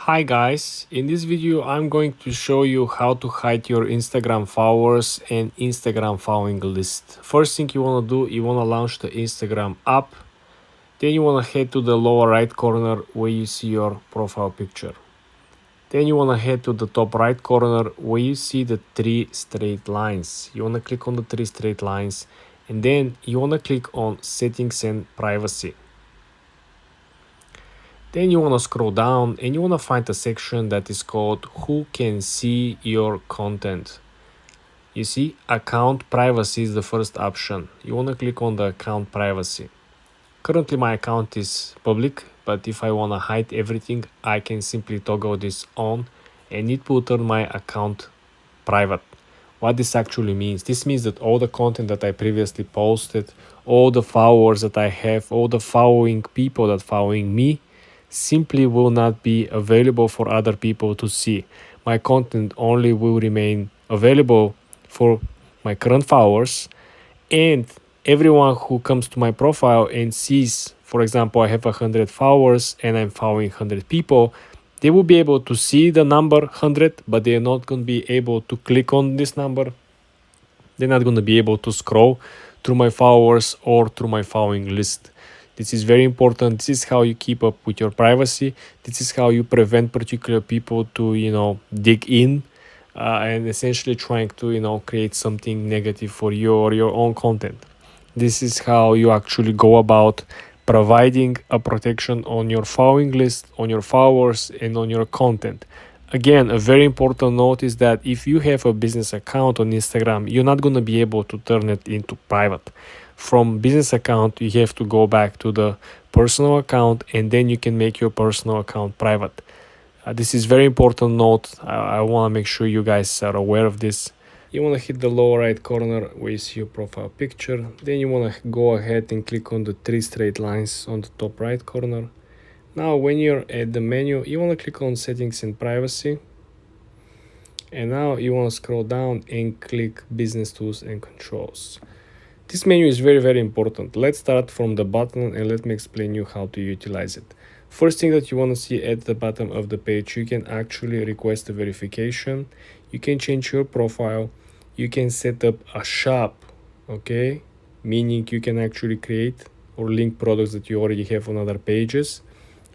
Hi guys, in this video I'm going to show you how to hide your Instagram followers and Instagram following list. First thing you want to do, you want to launch the Instagram app. Then you want to head to the lower right corner where you see your profile picture. Then you want to head to the top right corner where you see the three straight lines. You want to click on the three straight lines and then you want to click on settings and privacy. Then you want to scroll down and you want to find a section that is called Who Can See Your Content. You see, account privacy is the first option. You want to click on the account privacy. Currently my account is public, but if I want to hide everything, I can simply toggle this on and it will turn my account private. What this actually means? This means that all the content that I previously posted, all the followers that I have, all the following people that following me, simply will not be available for other people to see. My content only will remain available for my current followers, and everyone who comes to my profile and sees, for example, I have 100 followers and I'm following 100 people, they will be able to see the number 100, but they are not going to be able to click on this number. They're not going to be able to scroll through my followers or through my following list. This is very important. This is how you keep up with your privacy. This is how you prevent particular people to, dig in and essentially trying to, create something negative for you or your own content. This is how you actually go about providing a protection on your following list, on your followers, and on your content. Again, a very important note is that if you have a business account on Instagram, you're not going to be able to turn it into private. From business account, you have to go back to the personal account and then you can make your personal account private. This is very important note. I want to make sure you guys are aware of this. You want to hit the lower right corner where you see your profile picture. Then you want to go ahead and click on the three straight lines on the top right corner. Now when you're at the menu, you want to click on settings and privacy. And now you want to scroll down and click business tools and controls. This menu is very, very important. Let's start from the bottom and let me explain you how to utilize it. First thing that you want to see at the bottom of the page, you can actually request a verification. You can change your profile. You can set up a shop, okay? Meaning you can actually create or link products that you already have on other pages,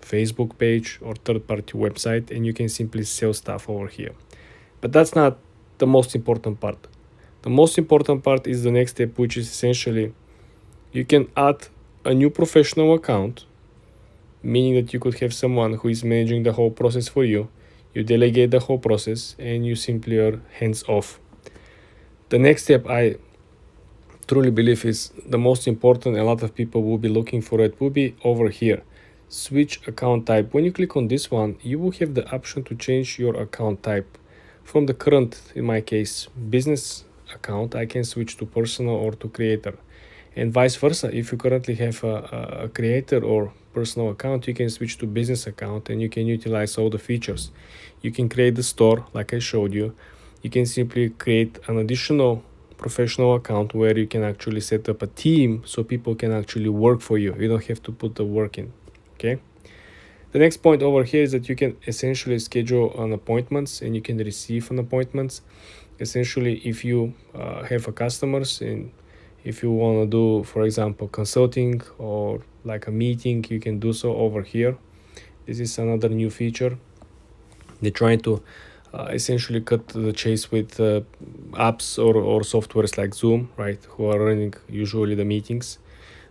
Facebook page or third-party website, and you can simply sell stuff over here. But that's not the most important part. The most important part is the next step, which is essentially you can add a new professional account, meaning that you could have someone who is managing the whole process for you. You delegate the whole process and you simply are hands off. The next step, I truly believe, is the most important. A lot of people will be looking for it, will be over here. Switch account type. When you click on this one, you will have the option to change your account type. From the current, in my case, business account, I can switch to personal or to creator. And vice versa, if you currently have a creator or personal account, you can switch to business account and you can utilize all the features. You can create the store like I showed you. You can simply create an additional professional account where you can actually set up a team so people can actually work for you. You don't have to put the work in, okay? The next point over here is that you can essentially schedule an appointments and you can receive an appointments. Essentially, if you have a customers and if you want to do, for example, consulting or like a meeting, you can do so over here. This is another new feature. They're trying to essentially cut the chase with apps or softwares like Zoom, right, who are running usually the meetings.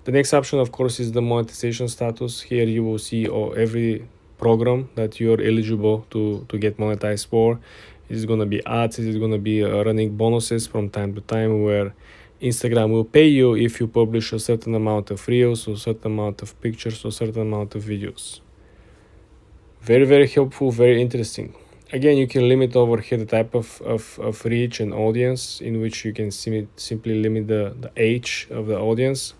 The next option, of course, is the monetization status. Here you will see every program that you're eligible to get monetized for. Is it going to be ads? Is it going to be running bonuses from time to time where Instagram will pay you if you publish a certain amount of reels or certain amount of pictures or certain amount of videos. Very, very helpful, very interesting. Again, you can limit over here the type of reach and audience, in which you can simply limit the age of the audience.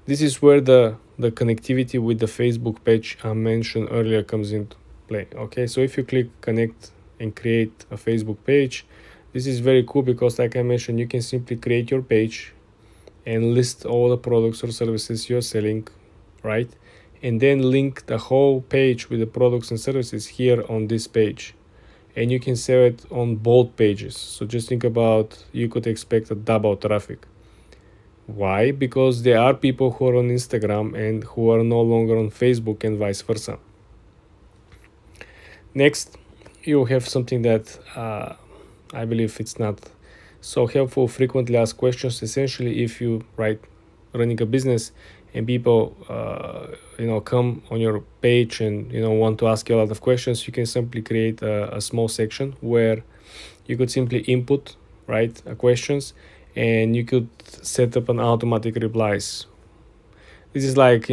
This is where the connectivity with the Facebook page I mentioned earlier comes into play. Okay, so if you click connect and create a Facebook page, this is very cool because, like I mentioned, you can simply create your page and list all the products or services you're selling, right? and then link the whole page with the products and services here on this page. And you can sell it on both pages. So just think about, you could expect a double traffic. Why? Because there are people who are on Instagram and who are no longer on Facebook, and vice versa. Next, you have something that I believe it's not so helpful: frequently asked questions. Essentially, if you running a business and people come on your page and want to ask you a lot of questions, you can simply create a small section where you could simply input questions, and you could set up an automatic replies. This is like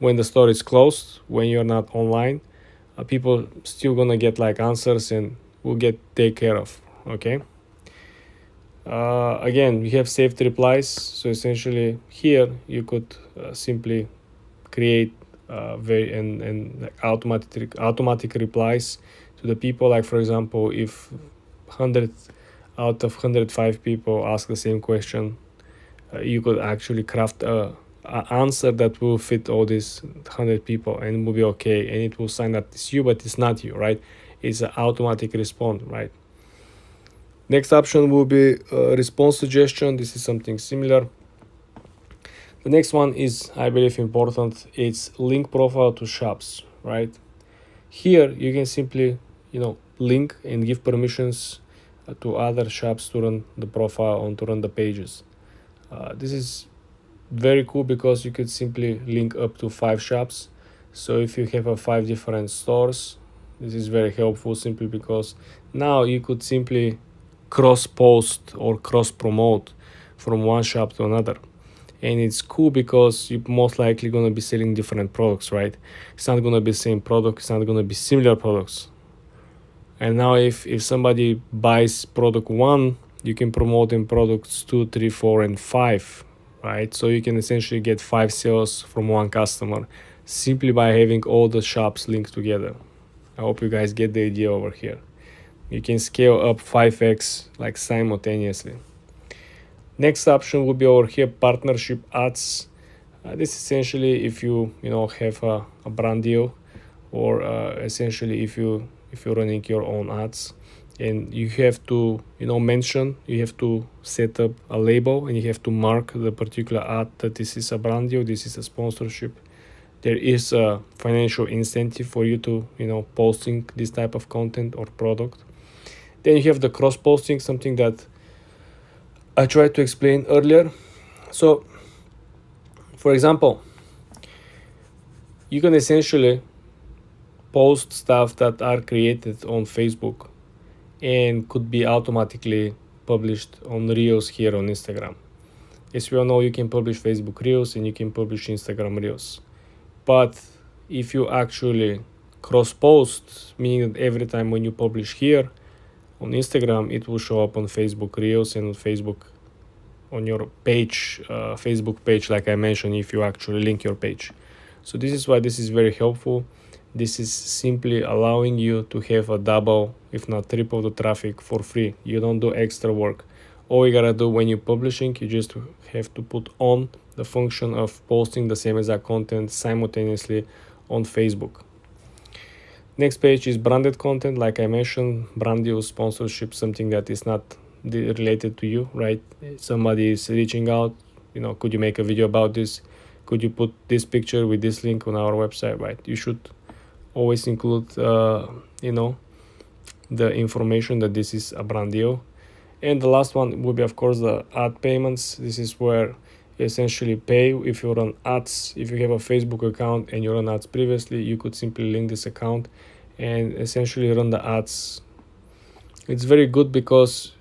when the store is closed, when you're not online, people still gonna get answers and will get taken care of. Okay. Again, we have saved replies. So essentially here you could simply create very and automatic replies to the people. Like for example, if 100 out of 105 people ask the same question, you could actually craft a answer that will fit all these 100 people and will be okay, and it will sign that it's you, but it's not you, right? It's an automatic response, right? Next option will be response suggestion. This is something similar. The next one is, I believe, important. It's link profile to shops, right? Here you can simply link and give permissions to other shops to run the profile and to run the pages. This is very cool because you could simply link up to 5 shops. So if you have 5 different stores, this is very helpful, simply because now you could simply cross post or cross promote from one shop to another. And it's cool because you're most likely going to be selling different products, right? It's not going to be the same product, it's not going to be similar products. And now if somebody buys product 1, you can promote in products 2, 3, 4, and 5, right? So you can essentially get 5 sales from one customer simply by having all the shops linked together. I hope you guys get the idea over here. You can scale up 5x simultaneously. Next option will be over here, partnership ads. This essentially if you have a brand deal, or essentially if you're running your own ads, and you have to mention, you have to set up a label, and you have to mark the particular ad that this is a brand deal, this is a sponsorship. There is a financial incentive for you to posting this type of content or product. Then you have the cross posting, something that I tried to explain earlier. So for example, you can essentially post stuff that are created on Facebook and could be automatically published on Reels here on Instagram. As we all know, you can publish Facebook Reels and you can publish Instagram Reels. But if you actually cross post, meaning that every time when you publish here on Instagram, it will show up on Facebook Reels and on Facebook, on your page, Facebook page, like I mentioned, if you actually link your page. So this is why this is very helpful. This is simply allowing you to have a double, if not triple the traffic for free. You don't do extra work. All you gotta do when you're publishing, you just have to put on the function of posting the same exact content simultaneously on Facebook. Next page is branded content. Like I mentioned, brand deal, sponsorship, something that is not related to you, right? Somebody is reaching out, could you make a video about this? Could you put this picture with this link on our website, right? You should always include, the information that this is a brand deal. And the last one will be, of course, the ad payments. This is where you essentially pay if you run ads. If you have a Facebook account and you run ads previously, you could simply link this account and essentially run the ads. It's very good because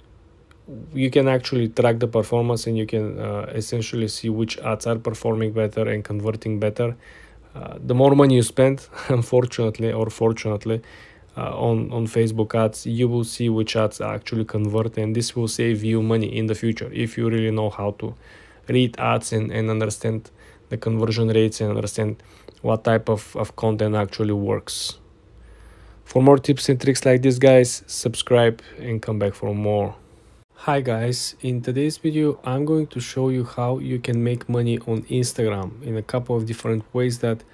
you can actually track the performance, and you can essentially see which ads are performing better and converting better. The more money you spend, unfortunately or fortunately, on Facebook ads, you will see which ads actually convert, and this will save you money in the future if you really know how to read ads and understand the conversion rates and understand what type of content actually works. For more tips and tricks like this, guys, subscribe and come back for more. Hi guys, in today's video I'm going to show you how you can make money on Instagram in a couple of different ways that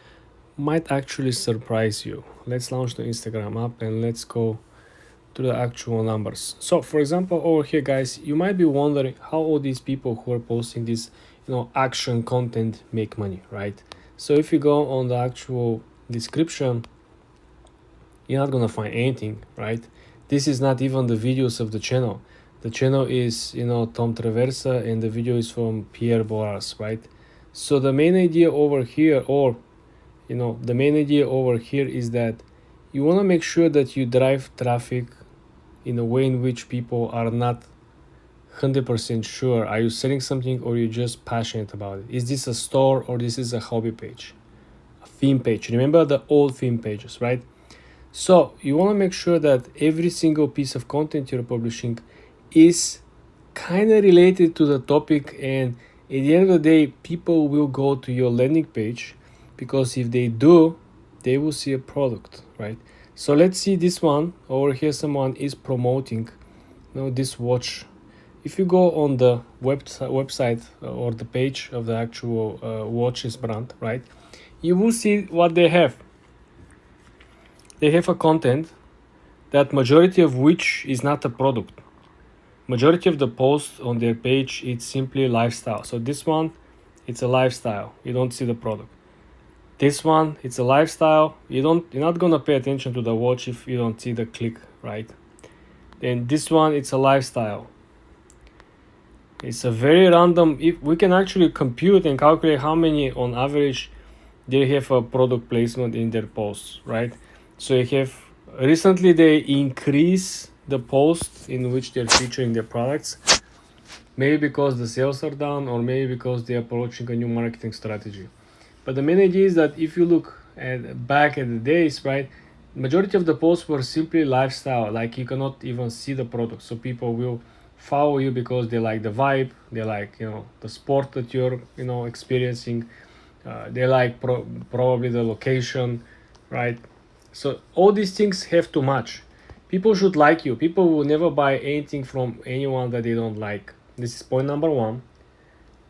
might actually surprise you. Let's launch the Instagram app and let's go to the actual numbers. So for example, over here, guys, you might be wondering how all these people who are posting this, action content make money, right? So if you go on the actual description, you're not gonna find anything, right? This is not even the videos of the channel. The channel is, Tom Traversa, and the video is from Pierre Boras, right? So the main idea over here, is that you want to make sure that you drive traffic in a way in which people are not 100% sure. Are you selling something, or you're just passionate about it? Is this a store, or this is a hobby page, a theme page? Remember the old theme pages, right? So you want to make sure that every single piece of content you're publishing is kind of related to the topic, and at the end of the day, people will go to your landing page, because if they do, they will see a product, right? So let's see this one over here. Someone is promoting, this watch. If you go on the website or the page of the actual watches brand, right, you will see what they have. They have a content that majority of which is not a product. Majority of the posts on their page, it's simply lifestyle. So this one, it's a lifestyle. You don't see the product. This one, it's a lifestyle. You're not gonna pay attention to the watch if you don't see the click, right? Then this one, it's a lifestyle. It's a very random. If we can actually compute and calculate how many on average they have a product placement in their posts, right? So you have recently they increase the posts in which they're featuring their products, maybe because the sales are down, or maybe because they're approaching a new marketing strategy. But the main idea is that if you look back at the days, right, majority of the posts were simply lifestyle. Like you cannot even see the product, so people will follow you because they like the vibe, they like the sport that you're experiencing, they like probably the location, right? So all these things have to match. People should like you. People will never buy anything from anyone that they don't like. This is point number one.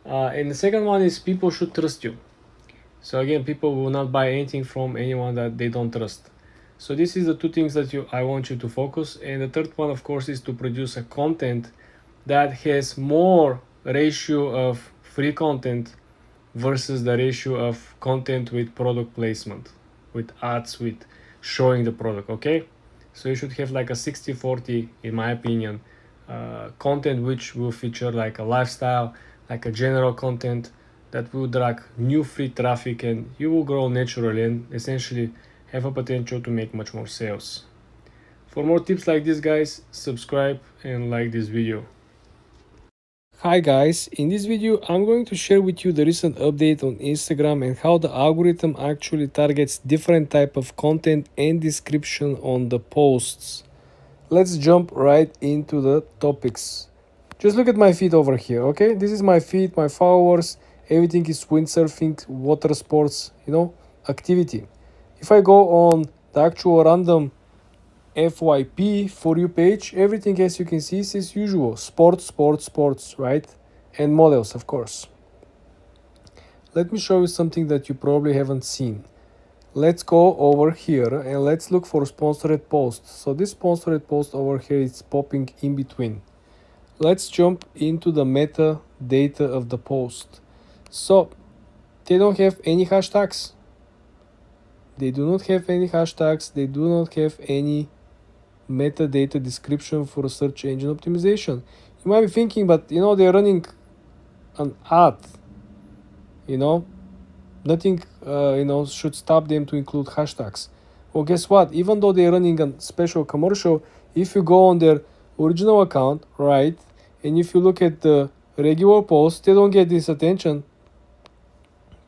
And the second one is people should trust you. So again, people will not buy anything from anyone that they don't trust. So this is the two things that I want you to focus. And the third one, of course, is to produce a content that has more ratio of free content versus the ratio of content with product placement, with ads, with showing the product. Okay, so you should have like a 60-40, in my opinion, content which will feature like a lifestyle, like a general content that will drag new free traffic, and you will grow naturally and essentially have a potential to make much more sales. For more tips like this, guys, subscribe and like this video. Hi guys, in this video I'm going to share with you the recent update on Instagram and how the algorithm actually targets different type of content and description on the posts. Let's jump right into the topics. Just look at my feed over here, okay? This is my feed, my followers, everything is windsurfing, water sports, activity. If I go on the actual random FYP for you page, everything as you can see is as usual, sports, right? And models, of course. Let me show you something that you probably haven't seen. Let's go over here and let's look for sponsored posts. So this sponsored post over here is popping in between. Let's jump into the metadata of the post. So they don't have any hashtags. They do not have any hashtags. They do not have any metadata description for search engine optimization. You might be thinking, but they're running an ad. Nothing should stop them to include hashtags. Well, guess what? Even though they're running a special commercial, if you go on their original account, right, and if you look at the regular post, they don't get this attention.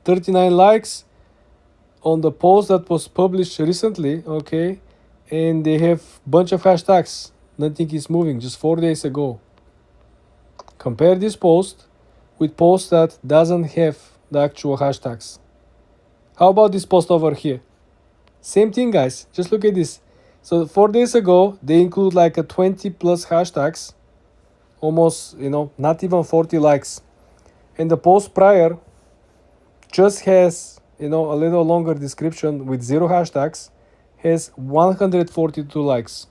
39 likes on the post that was published recently, okay, and they have bunch of hashtags. Nothing is moving, just 4 days ago. Compare this post with post that doesn't have the actual hashtags. How about this post over here? Same thing, guys. Just look at this. So 4 days ago, they include like a 20 plus hashtags, almost, not even 40 likes. And the post prior just has a little longer description with 0 hashtags has 142 likes.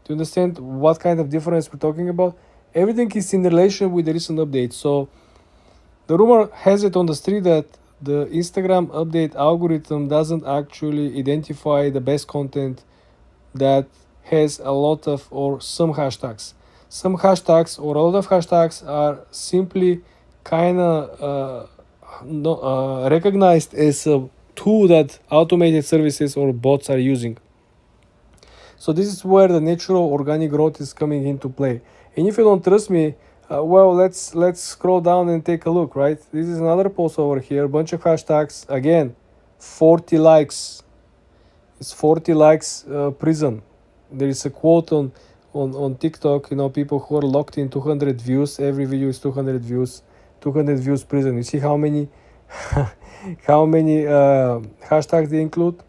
Do you understand what kind of difference we're talking about? Everything is in relation with the recent update. So the rumor has it on the street that the Instagram update algorithm doesn't actually identify the best content that has a lot of or some hashtags. Some hashtags or a lot of hashtags are simply kind of recognized as a tool that automated services or bots are using. So this is where the natural organic growth is coming into play. And if you don't trust me, well, let's scroll down and take a look, right? This is another post over here, bunch of hashtags. Again, 40 likes. It's 40 likes prison. There is a quote on TikTok, people who are locked in 200 views. Every video is 200 views. 200 views prison. You see how many how many hashtags they include?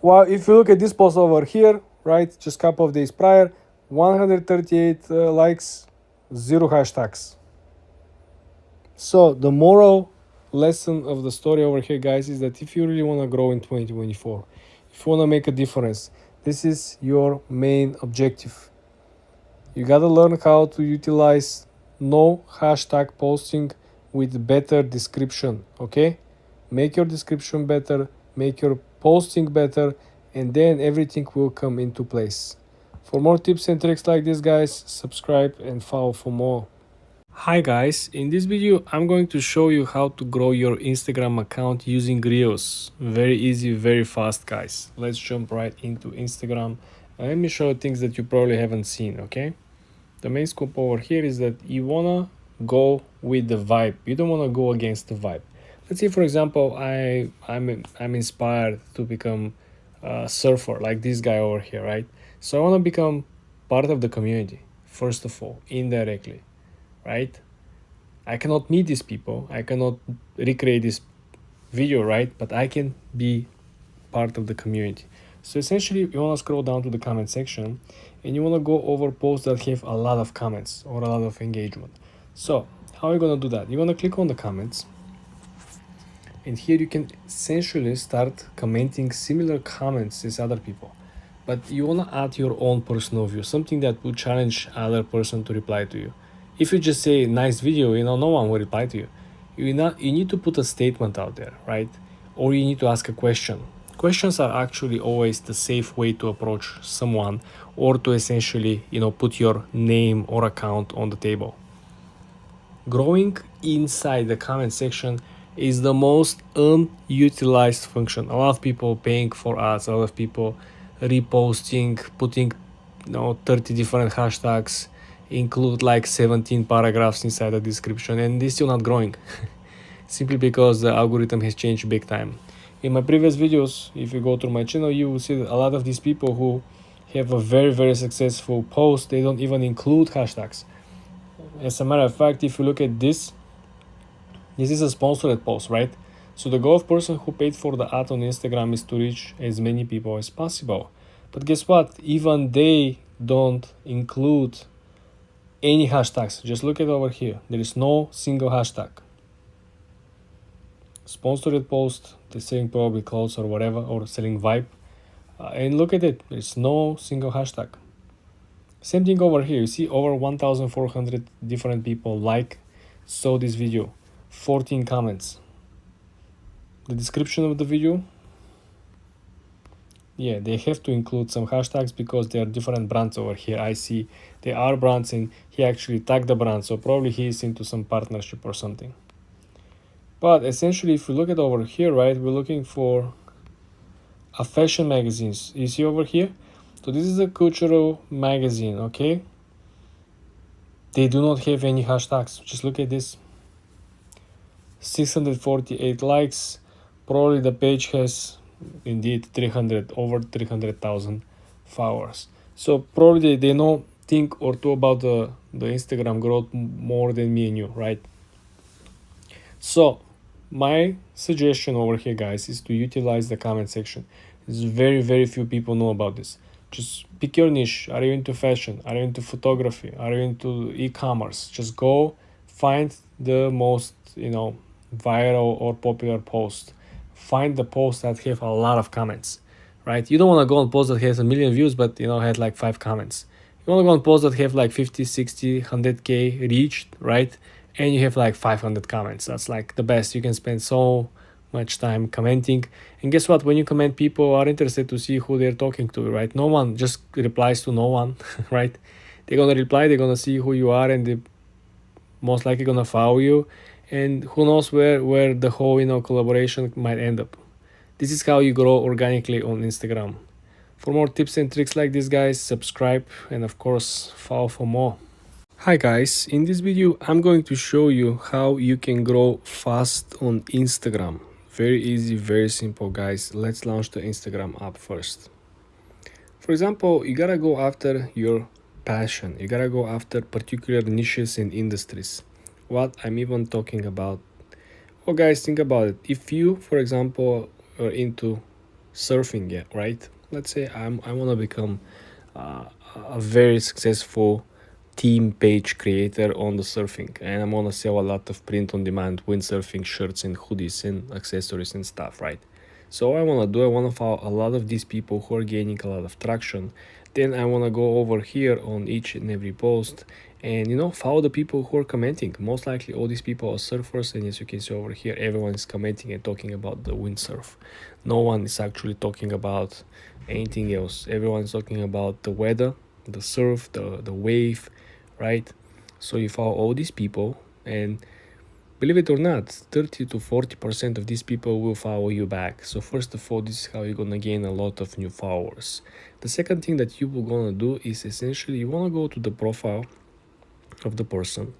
Well, if you look at this post over here, right, just a couple of days prior, 138 likes, 0 hashtags. So the moral lesson of the story over here, guys, is that if you really want to grow in 2024, if you want to make a difference, this is your main objective. You got to learn how to utilize no hashtag posting with better description, okay? Make your description better, make your posting better, and then everything will come into place. For more tips and tricks like this, guys, subscribe and follow for more. Hi guys, in this video I'm going to show you how to grow your Instagram account using Reels. Very easy, very fast, guys. Let's jump right into Instagram and let me show you things that you probably haven't seen, okay? The main scope over here is that you wanna go with the vibe. You don't wanna go against the vibe. Let's say, for example, I'm inspired to become a surfer like this guy over here, right? So I want to become part of the community, first of all, indirectly, right? I cannot meet these people. I cannot recreate this video, right? But I can be part of the community. So essentially, you want to scroll down to the comment section and you want to go over posts that have a lot of comments or a lot of engagement. So how are you going to do that? You want to click on the comments. And here you can essentially start commenting similar comments as other people. But you want to add your own personal view, something that will challenge other person to reply to you. If you just say nice video, no one will reply to you. You need to put a statement out there, right? Or you need to ask a question. Questions are actually always the safe way to approach someone or to essentially, put your name or account on the table. Growing inside the comment section is the most unutilized function. A lot of people paying for ads, a lot of people reposting, putting 30 different hashtags, include like 17 paragraphs inside the description, and this is still not growing simply because the algorithm has changed big time. In my previous videos, if you go through my channel, you will see that a lot of these people who have a very, very successful post, they don't even include hashtags. As a matter of fact, if you look at this is a sponsored post, right? So the goal of person who paid for the ad on Instagram is to reach as many people as possible. But guess what? Even they don't include any hashtags. Just look at over here. There is no single hashtag. Sponsored post, they're selling probably clothes or whatever, or selling vibe. And look at it. There's no single hashtag. Same thing over here. You see over 1,400 different people saw this video. 14 comments. The description of the video, yeah, they have to include some hashtags because there are different brands over here. I see there are brands and he actually tagged the brand, so probably he is into some partnership or something. But essentially, if you look at over here, right, we're looking for a fashion magazines. You see over here? So this is a cultural magazine, okay? They do not have any hashtags. Just look at this. 648 likes. Probably the page has indeed over 300,000 followers. So probably they know think or two about the Instagram growth more than me and you, right? So my suggestion over here, guys, is to utilize the comment section. There's very, very few people know about this. Just pick your niche. Are you into fashion? Are you into photography? Are you into e-commerce? Just go find the most, viral or popular post. Find the posts that have a lot of comments, right? You don't want to go on posts that has a million views but had like 5 comments. You want to go on posts that have like 50, 60, 100k reached, right? And you have like 500 comments. That's like the best. You can spend so much time commenting. And guess what? When you comment, people are interested to see who they're talking to, right? No one just replies to no one, right? They're gonna reply, they're gonna see who you are, and they most likely gonna follow you. And who knows where the whole collaboration might end up. This is how you grow organically on Instagram. For more tips and tricks like this, guys, subscribe and of course follow for more. Hi guys, in this video I'm going to show you how you can grow fast on Instagram. Very easy, very simple, guys. Let's launch the Instagram app first. For example, you gotta go after your passion. You gotta go after particular niches and industries. What I'm even talking about. Well, guys, think about it. If you, for example, are into surfing, yeah, right? Let's say I want to become a very successful team page creator on the surfing, and I'm gonna sell a lot of print on demand windsurfing shirts and hoodies and accessories and stuff, right? So what I want to do, I want to follow a lot of these people who are gaining a lot of traction. Then I want to go over here on each and every post and follow the people who are commenting. Most likely all these people are surfers, and as you can see over here, everyone is commenting and talking about the windsurf. No one is actually talking about anything else. Everyone is talking about the weather, the surf, the wave, right? So you follow all these people, and believe it or not, 30 to 40% of these people will follow you back. So first of all, this is how you're gonna gain a lot of new followers. The second thing that you will gonna do is essentially you wanna go to the profile of the person,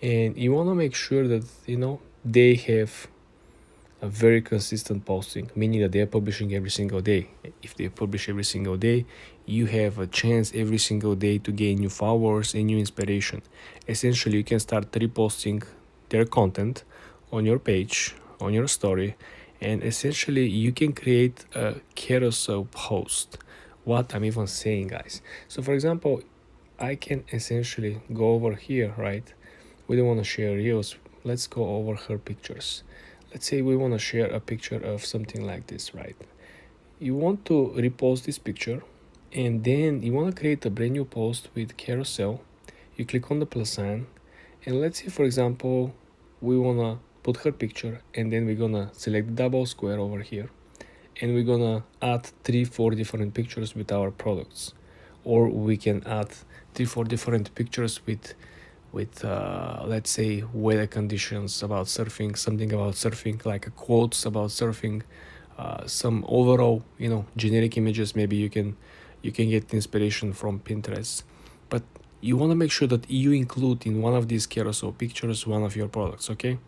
and you wanna make sure that they have a very consistent posting, meaning that they're publishing every single day. If they publish every single day, you have a chance every single day to gain new followers and new inspiration. Essentially, you can start reposting their content on your page, on your story, and essentially you can create a carousel post. What I'm even saying, guys. So for example, I can essentially go over here, right? We don't want to share reels. Let's go over her pictures. Let's say we want to share a picture of something like this, right? You want to repost this picture, and then you want to create a brand new post with carousel. You click on the plus sign, and let's say, for example, we want to put her picture, and then we're going to select the double square over here, and we're going to add 3-4 different pictures with our products. Or we can add 3-4 different pictures with let's say weather conditions about surfing, something about surfing, like a quotes about surfing, some overall generic images. Maybe you can get inspiration from Pinterest, but you want to make sure that you include in one of these carousel pictures one of your products, okay?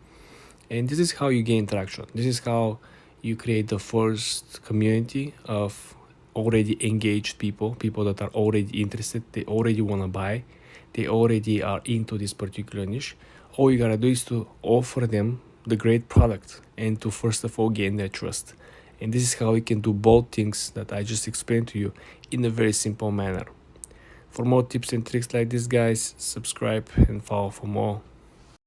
And this is how you gain traction. This is how you create the first community of already engaged people that are already interested. They already want to buy. They already are into this particular niche. All you gotta do is to offer them the great product and to first of all gain their trust. And this is how you can do both things that I just explained to you in a very simple manner. For more tips and tricks like this, guys, subscribe and follow for more.